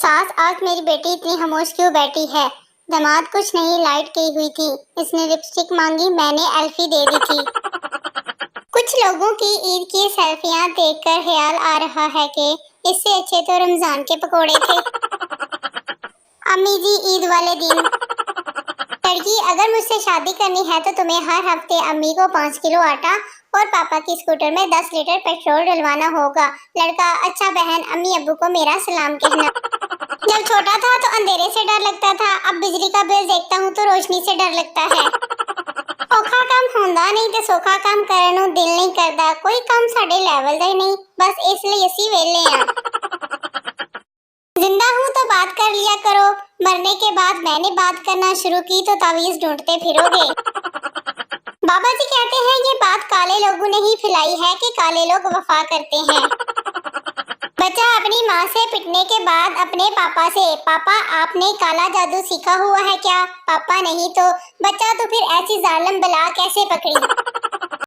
सास आज मेरी बेटी इतनी खामोश क्यों बैठी है। दामाद कुछ नहीं, लाइट गई हुई थी, इसने लिपस्टिक मांगी, मैंने एल्फी दे दी थी। कुछ लोगों की ईद की सेल्फियां देखकर ख्याल आ रहा है कि इससे अच्छे तो रमजान के पकोड़े थे। अम्मी जी ईद वाले दिन, लड़की अगर मुझसे शादी करनी है तो तुम्हें हर हफ्ते अम्मी को 5 किलो आटा और पापा की स्कूटर में 10 लीटर पेट्रोल डलवाना होगा। लड़का, अच्छा बहन, अम्मी अब्बू को मेरा सलाम कहना। जब छोटा था तो अंधेरे से डर लगता था, अब बिजली का बिल देखता हूँ तो रोशनी से डर लगता है। औखा काम होंदा नहीं ते सौखा काम करन नूं दिल नहीं करदा, कोई काम साडे लेवल दा ही नहीं, बस इसलिए असी वेले हां। जिंदा हूँ तो बात कर लिया करो, मरने के बाद मैंने बात करना शुरू की तो तावीज ढूंढते फिरोगे। बाबा जी कहते हैं ये बात काले लोगों ने ही फैलाई है कि काले लोग वफा करते हैं। बच्चा अपनी माँ से पिटने के बाद अपने पापा से, पापा आपने काला जादू सीखा हुआ है क्या? पापा नहीं तो। बच्चा तो फिर ऐसी जालिम बला कैसे पकड़ी?